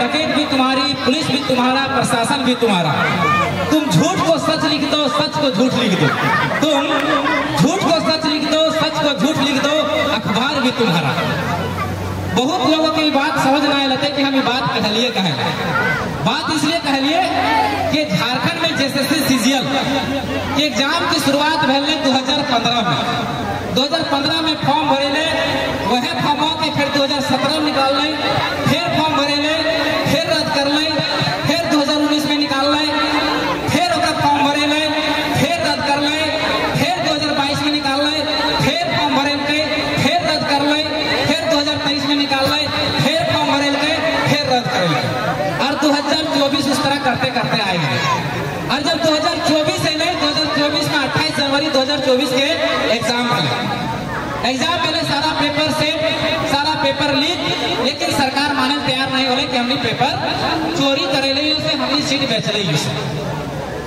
Market भी तुम्हारी, police भी तुम्हारा, प्रशासन भी तुम्हारा। तुम झूठ को सच लिख दो, सच को झूठ लिख दो। तुम झूठ को सच लिख दो, सच को झूठ लिख दो, अखबार भी तुम्हारा। बहुत लोगों की बात समझ ना आए लते कि हम ये बात कहलिए कहें। बात इसलिए कहलिए कि झारखंड में जेएसएससी सीजीएल के एग्जाम की शुरुआत भले 2015 में। 2015 में फॉर्म भरेले, वह फॉर्म के फिर 2017 में निकाल लें, फिर फॉर्म भरेले, फिर रद्द कर लें, फिर 2019 में निकाल लें, फिर फॉर्म भरेले, फिर रद्द कर लें, फिर 2022 में निकाल लें, फिर फॉर्म भरेले, फिर रद्द कर लें, फिर 2023 में निकाल लें, फिर फॉर्म भरेले, फिर रद्द कर लें। और 2024 उस तरह करते करते आएंगे। और जब 2024 से नहीं, 2024 में 28 जनवरी 2024 के एग्जाम पहले सारा पेपर सेट, सारा पेपर लीक, लेकिन सरकार माने तैयार नहीं होले कि हमने पेपर चोरी करेले से हमने सीट बेच ली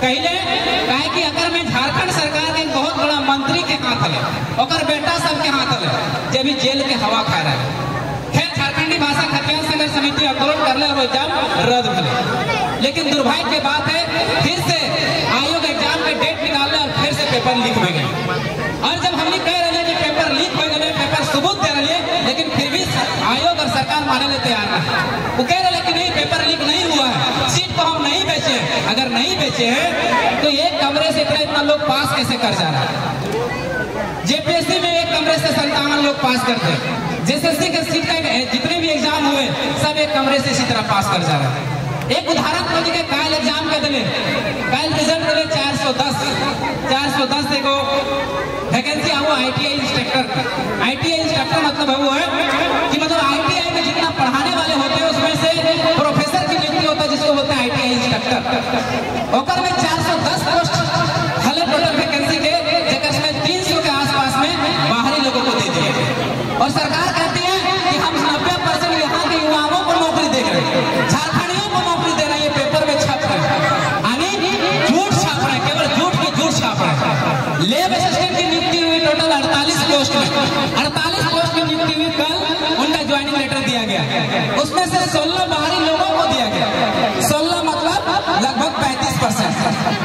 कहले। काहे कि अगर मैं झारखंड सरकार के बहुत बड़ा मंत्री के हाथ ले, और बेटा सबके हाथ ले, जब जेल के हवा खा रहा है। खैर झारखंडी भाषा खतियान संघर्ष समिति आंदोलन कर ले और एग्जाम रद्द भले। लेकिन दुर्भाग्य की बात है, फिर से आयोग एग्जाम के डेट निकाल ले और फिर से पेपर लीक हो गए। और जब हमने कह रहे कि पेपर लीक हो गए, पेपर सबूत दे रहे, लेकिन फिर भी आयोग और सरकार माने ले तैयार है। वो कह रहे कि नहीं, पेपर लीक नहीं हुआ है, सीट को हम नहीं बेचे। अगर नहीं बेचे हैं तो एक कमरे से इतना लोग पास कैसे कर जा रहा है? जेपीएससी में एक कमरे से 57 लोग पास करते हैं। जेएसएससी के सीट का जितने भी एग्जाम हुए सब एक कमरे से इसी तरह पास कर जा रहे हैं। एक उदाहरण खोज के काल एग्जाम के दिले, काल रिजल्ट दिले 410 देखो वैकेंसी हुआ आईटीआई इंस्ट्रक्टर। आईटीआई इंस्ट्रक्टर मतलब वो है कि मतलब आईटीआई में जितना पढ़ाने वाले होते हैं उसमें से प्रोफेसर की नियुक्ति होता है, जिसको होता है आईटीआई इंस्ट्रक्टर। ओकर में 410 पोस्ट हले टोटल वैकेंसी के, जगह में 300 के आसपास में बाहरी लोगों को दे दिए। और सरकार कहती है कि हम 90% यहाँ के युवाओं को नौकरी दे रहे हैं, झारखंडियों को नौकरी दे रहे हैं। ये पेपर में छप रहे हैं, झूठ छाप रहे हैं, केवल झूठ की झूठ छाप रहे हैं। लेब असिस्टेंट की नियुक्ति हुई टोटल 48 पोस्ट में, 48 पोस्ट में नियुक्ति हुई। कल उनका ज्वाइनिंग लेटर दिया गया, उसमें से 16 बाहरी लोगों को दिया गया। 16 मतलब लगभग 35%।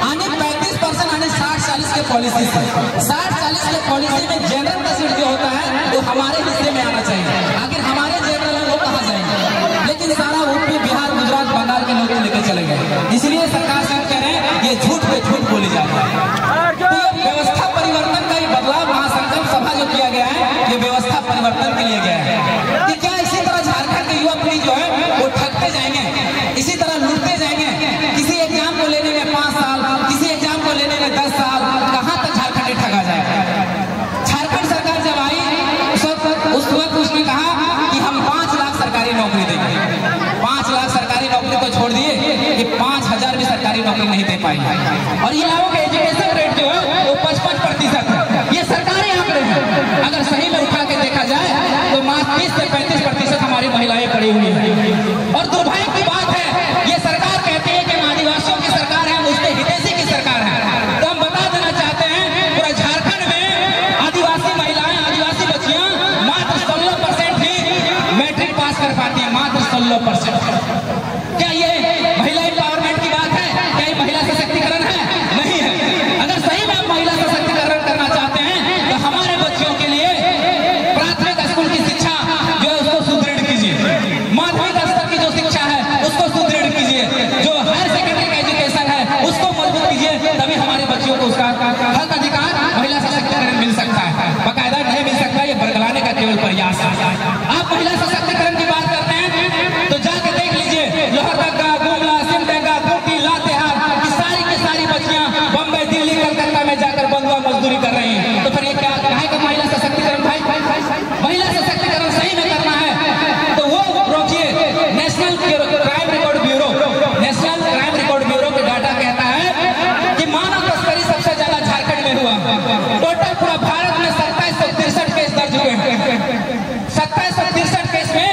आने 35% आने 60-40 के पॉलिसी से, 60-40 के पॉलिसी में जनरल का सीट जो होता है वो हमारे हिस्से में आना चाहिए। आखिर हमारे जनरल लोग कहाँ जाएंगे? लेकिन सारा यूपी, बिहार, गुजरात, बंगाल के लोग लेकर चले गए। इसलिए सरकार से कह रहे हैं ये झूठ पे झूठ बोली जाती है। तो ये व्यवस्था परिवर्तन का ये बदलाव महासंकल्प सभा जो किया गया है, ये व्यवस्था परिवर्तन के लिए गया है कि क्या इसी तरह झारखंड के युवा पीढ़ी जो है वो ठगते जाएंगे, इसी तरह लूटते जाएंगे। किसी एग्जाम को लेने में 5 साल, किसी एग्जाम को लेने में 10 साल, कहाँ तक झारखंड ठगा जाएगा? झारखंड सरकार जब आई उस वक्त उसने कहा कि हम 5 लाख सरकारी नौकरी देंगे। 5 लाख सरकारी नौकरी तो छोड़ दिए कि 5000 भी सरकारी नौकरी नहीं दे पाई। और ये लोगों का एजुकेशन रेट जो है वो 55% है। ये सरकारी आंकड़े हैं। अगर सही में उठा के देखा जाए तो मात्र 30 से 35% हमारी महिलाएं पड़ी हुई हैं। और दुर्भाग्य की बात है, ये सरकार कहती है कि हम आदिवासियों की सरकार है, हम उसके हितैषी की सरकार है। तो हम बता देना चाहते हैं पूरा झारखंड में आदिवासी महिलाएं, आदिवासी बच्चियां मात्र 16% ही मैट्रिक पास कर पाती है, मात्र 16%। क्या ये महिला एम्पावरमेंट की बात है? क्या ये महिला सशक्तिकरण है? नहीं है। अगर सही में आप महिला सशक्तिकरण करना चाहते हैं तो हमारे बच्चियों के लिए प्राथमिक स्कूल की शिक्षा जो है उसको सुदृढ़ कीजिए, माध्यमिक स्तर की जो शिक्षा है उसको सुदृढ़ कीजिए, जो हायर सेकेंडरी एजुकेशन है उसको मजबूत कीजिए, तभी हमारे बच्चियों को उसका हक अधिकार महिला सशक्तिकरण मिल सकता है। बाकायदा नहीं मिल सकता, ये बरगलाने का केवल प्रयास है। आप महिला सशक्तिकरण की बात करते हैं तो जाके देख लीजिए, लोहरदगा, गुमला, सिमडेगा, खूंटी, लातेहार की सारी बच्चियां बम्बई, दिल्ली, कलकत्ता में जाकर बंधुआ मजदूरी कर रही हैं। तो फिर ये क्या है कि महिला सशक्तिकरण? भाई महिला सशक्तिकरण सही में करना है तो वो रोकिए। नेशनल क्राइम रिकॉर्ड ब्यूरो के डाटा कहता है कि मानव तस्करी सबसे ज्यादा झारखंड में हुआ। टोटल पूरा भारत में 2763 केस दर्ज हुए हैं। 2763 केस में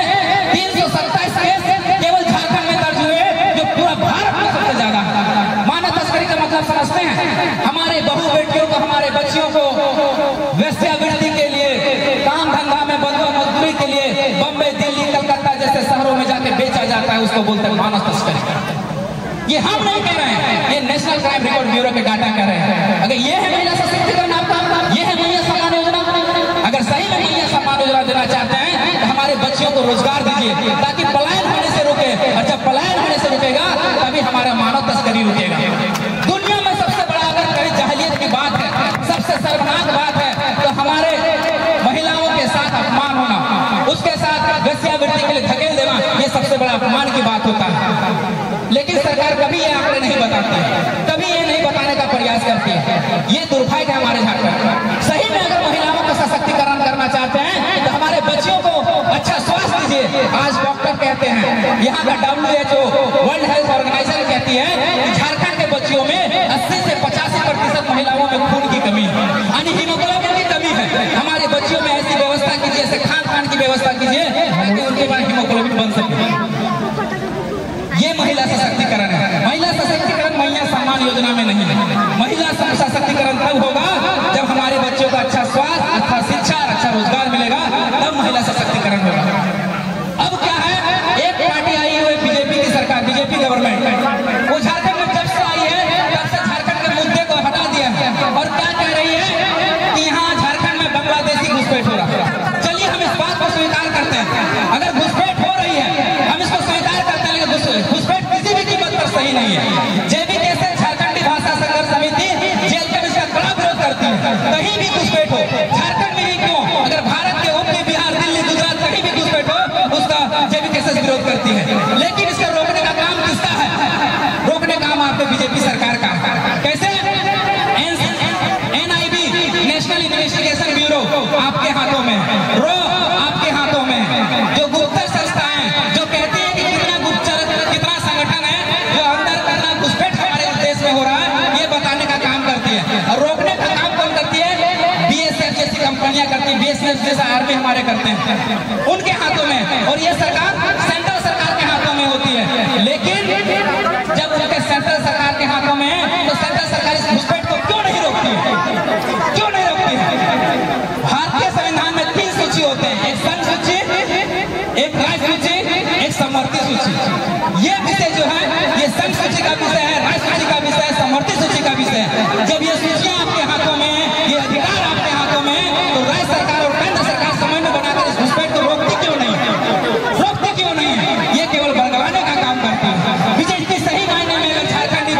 327 केस केवल झारखंड में दर्ज हुए, जो पूरा भारत में सबसे ज्यादा है। मानव तस्करी का मतलब समझते हैं? हमारे बहू बेटियों को, हमारे बच्चियों को वेश्यावृत्ति के लिए, काम धंधा में बंधुआ मजदूरी के लिए बम्बई, दिल्ली, कलकत्ता जैसे शहरों में जाके बेचा जाता है उसको बोलते हैं मानव तस्करी। ये हम नहीं कह रहे हैं, ये नेशनल क्राइम रिकॉर्ड ब्यूरो के डाटा कह रहे हैं। अगर ये है महिला सशक्तिकरण आपका, ये है महिला सम्मान योजना, अगर सही में महिला सम्मान योजना देना चाहते हैं तो हमारे बच्चियों को रोजगार दीजिए ताकि पलायन होने से रुके, और जब पलायन होने से रुकेगा तभी हमारा मानव तस्करी रुकेगा। दुनिया में सबसे बड़ा अगर कहीं जाहिलियत की बात है, सबसे शर्मनाक बात है तो हमारे महिलाओं के साथ अपमान होना, उसके साथ वेश्यावृत्ति के लिए धकेल देना, ये सबसे बड़ा अपमान की बात होता है। लेकिन सरकार कभी ये आंकड़े नहीं बताती है, कभी ये नहीं बताने का प्रयास करती है। ये दुर्भाग्य है हमारे झारखंड। सही में अगर महिलाओं का सशक्तिकरण करना चाहते हैं तो हमारे बच्चियों को अच्छा स्वास्थ्य दीजिए। आज डॉक्टर कहते हैं, यहाँ का WHO वर्ल्ड हेल्थ ऑर्गेनाइजेशन कहती है कि झारखंड के बच्चियों में 80 से 85% महिलाओं में खून की कमी है, यानी हीमोग्लोबिन की कमी है। हमारे बच्चियों में ऐसी व्यवस्था कीजिए, ऐसे खान की व्यवस्था कीजिए ताकि उनके पास हीमोग्लोबिन बन सके। ये महिला सशक्तिकरण है। महिला सशक्तिकरण महिला सम्मान योजना में नहीं है। महिला सशक्तिकरण तब होगा जब हमारे बच्चों का अच्छा स्वास्थ्य, अच्छा शिक्षा, अच्छा रोजगार मिलेगा, तब महिला सशक्तिकरण होगा। अब क्या है, एक पार्टी आई हुई बीजेपी की सरकार, बीजेपी गवर्नमेंट, वो झारखंड में जब से आई है तब से झारखंड के मुद्दे को हटा दिया है और क्या कह रही है कि यहाँ झारखंड में बांग्लादेशी घुसपैठ हो रहा है। चलिए हम इस बात को स्वीकार करते हैं, अगर घुसपैठ हो रही है हम इसको स्वीकार करते हैं, लेकिन घुसपैठ किसी भी कीमत पर सही नहीं है। जेबी कैसे झारखंडी भाषा संघर्ष समिति जेल में इसका कड़ा विरोध करती है। कहीं भी घुसपैठ हो, झारखंड में ही क्यों, अगर भारत के ऊपरी बिहार, दिल्ली, गुजरात कहीं भी घुसपैठ हो उसका जेबी कैसे विरोध करती है। लेकिन इसका रोकने का काम किसका है? रोकने का काम आपके बीजेपी सरकार का। कैसे? NIB नेशनल इन्वेस्टिगेशन ब्यूरो आपके हाथों में, रो आपके हाथों में, जो गुप्तचर संस्थाएं जो कहती है कि कितना गुप्तचर, कितना संगठन है जो अंदर करना घुसपैठ हमारे देश में हो रहा है, ये बताने का काम करती है। और रोकने का काम कौन करती है? BSF जैसी कंपनियां करती है, BSF जैसा आर्मी हमारे करते हैं, उनके हाथों में। और ये सरकार सेंट्रल सरकार के हाथों में होती है। लेकिन जब उनके सेंट्रल सरकार के हाथों में है तो सेंट्रल सरकार इस घुसपैठ को क्यों नहीं रोकती है? क्यों नहीं रोकती है? भारतीय संविधान में 3 सूची होते हैं, एक संघ सूची, एक राय सूची, एक समवर्ती सूची। ये विषय जो है ये संघ सूची का विषय है, राय सूची का विषय है, समवर्ती सूची का विषय है। जब ये सूचियां आपके हाथों में है, ये अधिकार आपके हाथों में है, तो राज्य सरकार और केंद्र सरकार समन्वय बनाकर इस घुसपैठ को रोकती क्यों नहीं है? रोकती क्यों नहीं है? ये केवल बरगलाने का काम करती है। बीजेपी सही मायने में अगर झारखंडी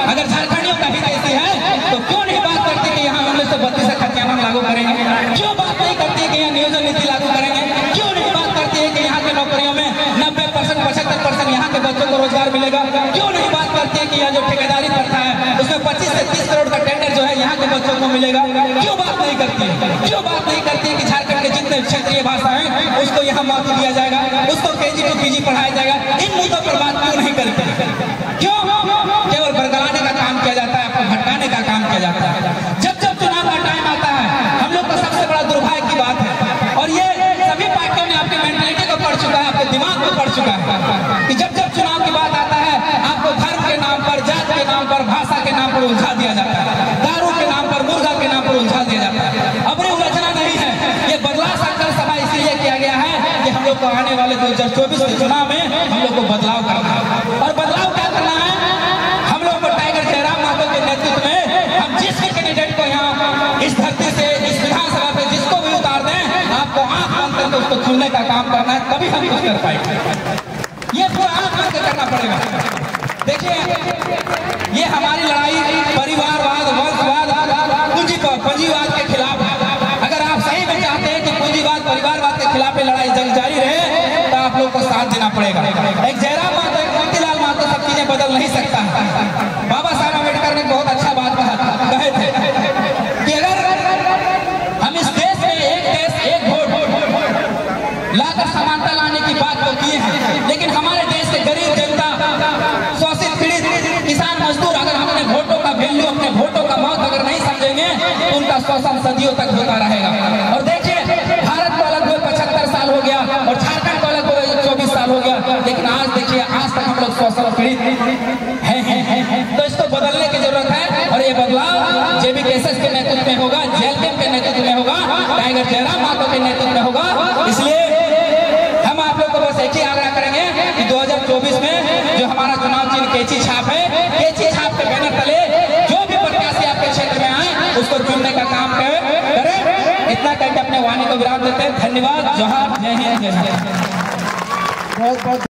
अगर झारखंडियों का हित ऐसी है तो क्यों नहीं बात करती कि यहाँ 1932 का खतियाना लागू करेंगे? क्यों बात नहीं करती कि यहाँ नियोजन नीति लागू करेंगे? क्यों नहीं बात करती है कि यहाँ के नौकरियों में 90%, 75% यहाँ के बच्चों को रोजगार मिलेगा? क्यों नहीं बात करती है कि यहाँ जो ठेकेदारी प्रथा है उसमें 25 से 30 करोड़ का टेंडर जो है यहाँ के बच्चों को मिलेगा? क्यों बात नहीं करती है? क्यों बात नहीं करती है कि झारखंड के जितने क्षेत्रीय भाषा है उसको यहाँ महत्व दिया जाएगा, उसको KG to PG पढ़ाया जाएगा? इन मुद्दों पर बात क्यों नहीं करती? क्यों केवल बरगलाने का काम किया जाता है, आपको भटकाने का काम किया जाता है? जब जब चुनाव का टाइम आता है, हम लोग का सबसे बड़ा दुर्भाग्य की बात है, और ये सभी पार्टियों ने आपके मेंटालिटी को पढ़ चुका है, आपके दिमाग को पढ़ चुका है कि जब जब चुनाव की बात आता है आपको धर्म के नाम पर, जात के नाम पर, भाषा के नाम पर उलझा दिया जाता है, दारू के नाम पर, मुर्गा के नाम पर उलझा दिया जाता है। अब ये उलझना नहीं है, ये बदलाव संकल्प सभा इसलिए किया गया है कि हम लोग को आने वाले 2024 के चुनाव में हम लोग को बदलाव करना है। और बदलाव क्या करना है? हम लोग को टाइगर जयराम महतो के नेतृत्व में हम जिस भी कैंडिडेट को यहाँ इस धरती से, इस विधानसभा पे जिसको भी उतार दें, आपको आंख बंद करके उसको चुनने का काम करना है, तभी हम कुछ कर पाएंगे। ये पूरा आंख बंद के करना पड़ेगा। देखिए ये हमारी लड़ाई परिवारवाद, वंशवाद, पूंजीवाद के खिलाफ है। अगर आप सही में चाहते हैं कि पूंजीवाद, परिवारवाद के खिलाफ लड़ाई जंग जारी रहे तो आप लोग को साथ देना पड़ेगा। एक जयराम महतो, एक मोतीलाल महतो सब चीजें बदल नहीं सकता है। बाबा साहब अम्बेडकर ने बहुत अच्छा बात कहे थे कि अगर हम इस देश में एक देश एक वोट लाकर समानता लाने की बात तो किए हैं, लेकिन हमारे देश के गरीब जनता, शोषित पीड़ित किसान मजदूर, अगर हम अपने वोटों का वैल्यू, अपने वोटों का महत्व अगर नहीं समझेंगे तो उनका शोषण सदियों तक होता रहेगा। और देखिए भारत को अलग हुए 75 साल हो गया और झारखंड को अलग हुए 24 साल हो गया, लेकिन आज देखिए आज तक हम लोग शोषण पीड़ित हैं। तो इसको बदलने की जरूरत है और ये बदलाव जेबी केसेस के नेतृत्व में होगा, जेएलपीएम के नेतृत्व में होगा, टाइगर जयराम महतो के नेतृत्व में होगा। इसलिए हम आप लोग को बस एक ही आग्रह करेंगे कि 2024 को चुनने का काम करें। इतना करके अपने वाणी को विराम देते हैं। धन्यवाद। जोहार। जय हिंद। जय भारत।